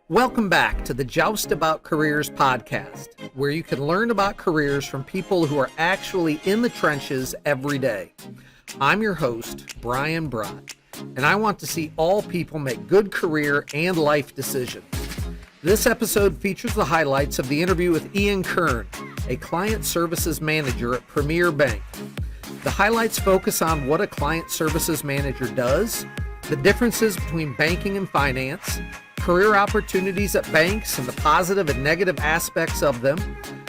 Welcome back to the Joust About Careers podcast, where you can learn about careers from people who are actually in the trenches every day. I'm your host, Brian Brott, and I want to see all people make good career and life decisions. This episode features the highlights of the interview with Ian Kern, a client services manager at Premier Bank. The highlights focus on what a client services manager does, the differences between banking and finance, career opportunities at banks and the positive and negative aspects of them,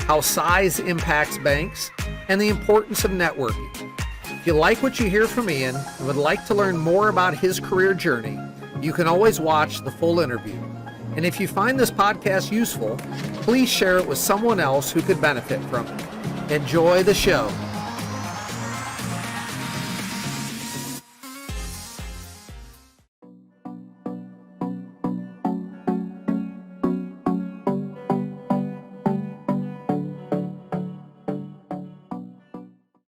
how size impacts banks, and the importance of networking. If you like what you hear from Ian and would like to learn more about his career journey, you can always watch the full interview. And if you find this podcast useful, please share it with someone else who could benefit from it. Enjoy the show.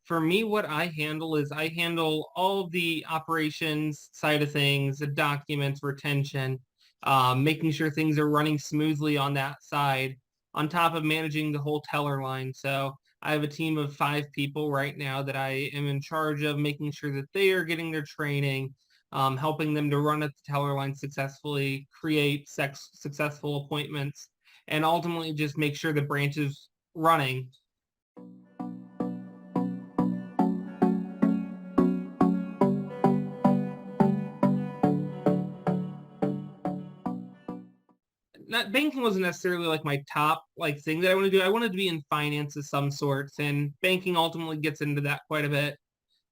For me, what I handle is I handle all of the operations side of things, the documents, retention, making sure things are running smoothly on that side, on top of managing the whole teller line. So I have a team of 5 people right now that I am in charge of making sure that they are getting their training, helping them to run at the teller line successfully, create successful appointments, and ultimately just make sure the branch is running. Not banking wasn't necessarily like my top thing that I want to do. I wanted to be in finance of some sorts, and banking ultimately gets into that quite a bit.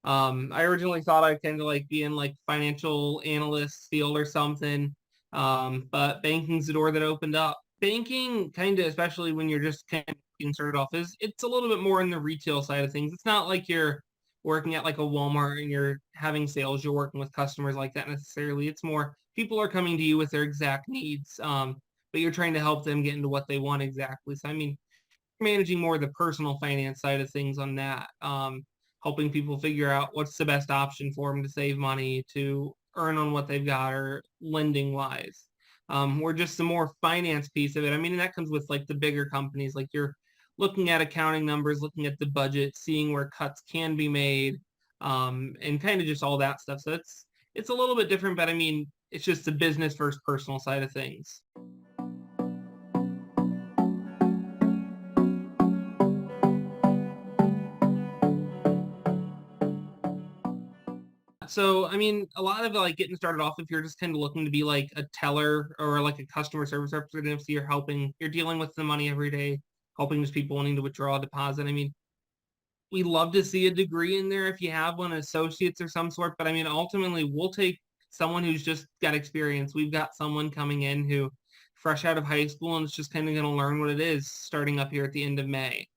I originally thought I'd kind of be in financial analyst field or something, but banking's the door that opened up. Banking kind of, especially when you're just kind of getting started off, it's a little bit more in the retail side of things. It's not like you're working at a Walmart and you're having sales. You're working with customers like that necessarily. It's more people are coming to you with their exact needs. But you're trying to help them get into what they want exactly. So, I mean, managing more of the personal finance side of things on that, helping people figure out what's the best option for them to save money, to earn on what they've got, or lending wise. Or just the more finance piece of it. I mean, and that comes with the bigger companies, you're looking at accounting numbers, looking at the budget, seeing where cuts can be made, and kind of just all that stuff. So it's a little bit different, but I mean, it's just the business versus personal side of things. So, I mean, a lot of getting started off, if you're just kind of looking to be a teller or a customer service representative, so you're dealing with the money every day, helping those people wanting to withdraw a deposit. I mean, we love to see a degree in there if you have one, associates or some sort, but I mean, ultimately, we'll take someone who's just got experience. We've got someone coming in who fresh out of high school and is just kind of going to learn what it is starting up here at the end of May.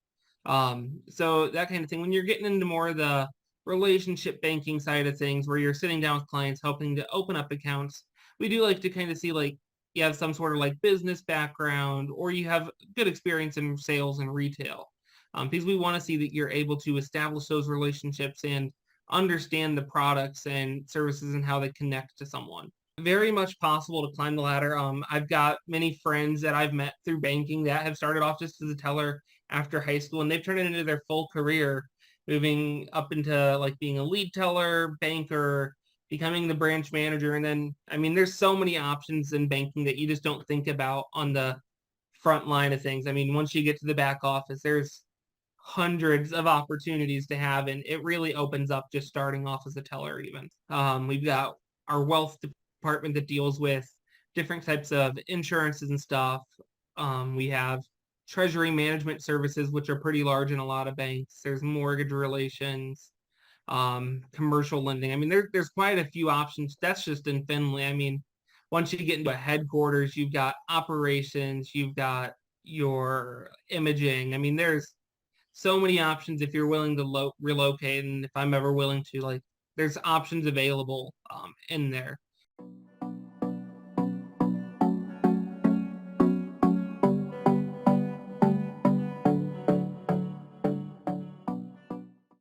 So that kind of thing. When you're getting into more of the relationship banking side of things, where you're sitting down with clients, helping to open up accounts, we do like to kind of see you have some sort of business background, or you have good experience in sales and retail, because we want to see that you're able to establish those relationships and understand the products and services and how they connect to someone. Very much possible to climb the ladder. I've got many friends that I've met through banking that have started off just as a teller after high school, and they've turned it into their full career, moving up into being a lead teller, banker, becoming the branch manager. And then, I mean, there's so many options in banking that you just don't think about on the front line of things. I mean, once you get to the back office, there's hundreds of opportunities to have, and it really opens up just starting off as a teller even. We've got our wealth department that deals with different types of insurances and stuff. We have treasury management services, which are pretty large in a lot of banks. There's mortgage relations, commercial lending. I mean, there's quite a few options. That's just in Finley. I mean, once you get into a headquarters, you've got operations, you've got your imaging. I mean, there's so many options if you're willing to relocate, and if I'm ever willing to, there's options available in there.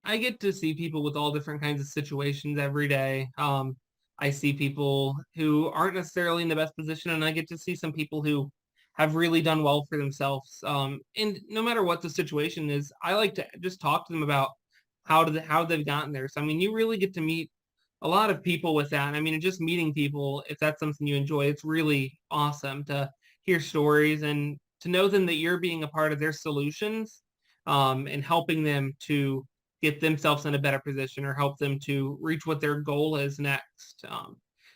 I get to see people with all different kinds of situations every day. I see people who aren't necessarily in the best position, and I get to see some people who have really done well for themselves. And no matter what the situation is, I like to just talk to them about how they've gotten there. So I mean, you really get to meet a lot of people with that. I mean, just meeting people, if that's something you enjoy, it's really awesome to hear stories and to know them that you're being a part of their solutions, and helping them to get themselves in a better position or help them to reach what their goal is next.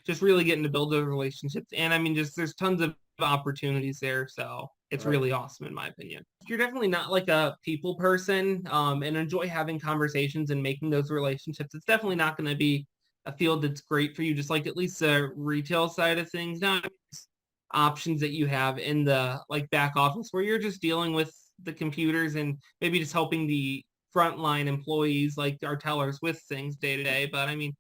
Just really getting to build those relationships. And I mean, just there's tons of opportunities there. So it's really awesome in my opinion. If you're definitely not like a people person, and enjoy having conversations and making those relationships, it's definitely not going to be a field that's great for you. Just like at least the retail side of things, not options that you have in the like back office where you're just dealing with the computers and maybe just helping the frontline employees like our tellers with things day to day. But I mean,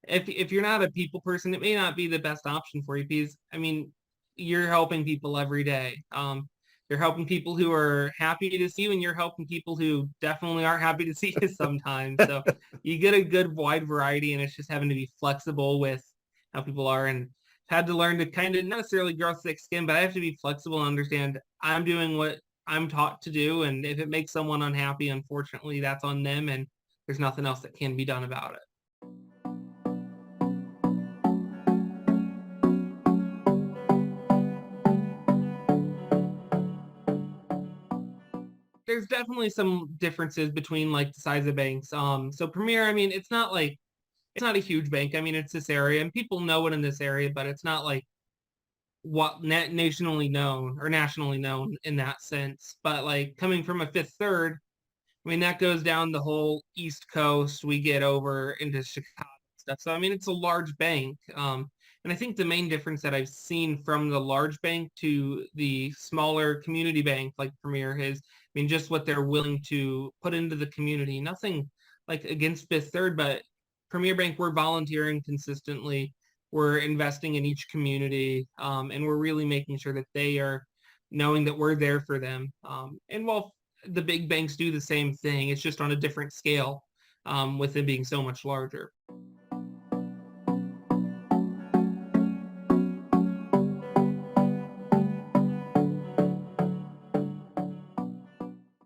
if you're not a people person, it may not be the best option for you because I mean, you're helping people every day. You're helping people who are happy to see you, and you're helping people who definitely aren't happy to see you sometimes. So you get a good wide variety, and it's just having to be flexible with how people are. And had to learn to kind of not necessarily grow thick skin, but I have to be flexible and understand I'm doing what I'm taught to do. And if it makes someone unhappy, unfortunately, that's on them, and there's nothing else that can be done about it. There's definitely some differences between like the size of banks. So Premier, I mean, it's not a huge bank. I mean, it's this area, and people know it in this area, but it's not like what nationally known or nationally known in that sense. But like coming from a Fifth Third, I mean, that goes down the whole East Coast. We get over into Chicago and stuff. So I mean, it's a large bank. And I think the main difference that I've seen from the large bank to the smaller community bank like Premier is, I mean, just what they're willing to put into the community. Nothing like against Fifth Third, but Premier Bank, we're volunteering consistently. We're investing in each community, and we're really making sure that they are knowing that we're there for them. And while the big banks do the same thing, it's just on a different scale, with them being so much larger.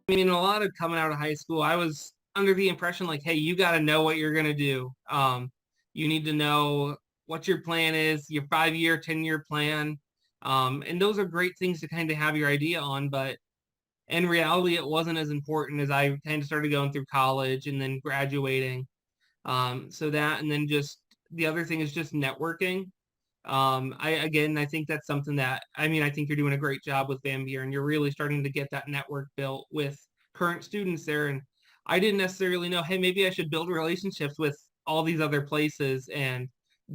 I mean, a lot of coming out of high school, I was under the impression like, hey, you got to know what you're going to do. You need to know what your plan is, your 5-year, 10-year plan. And those are great things to kind of have your idea on. But in reality, it wasn't as important as I kind of started going through college and then graduating. So that, and then just the other thing is just networking. I think that's something that, I mean, I think you're doing a great job with Van Buren. You're really starting to get that network built with current students there. And I didn't necessarily know, hey, maybe I should build relationships with all these other places and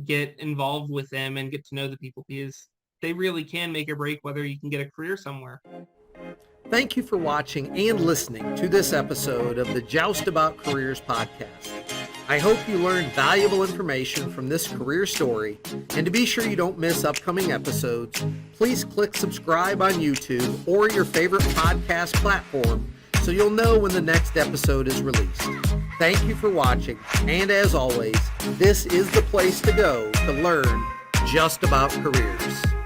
get involved with them and get to know the people because they really can make or break whether you can get a career somewhere. Thank you for watching and listening to this episode of the Joust About Careers podcast. I hope you learned valuable information from this career story, and to be sure you don't miss upcoming episodes, please click subscribe on YouTube or your favorite podcast platform so you'll know when the next episode is released. Thank you for watching, and as always, this is the place to go to learn just about careers.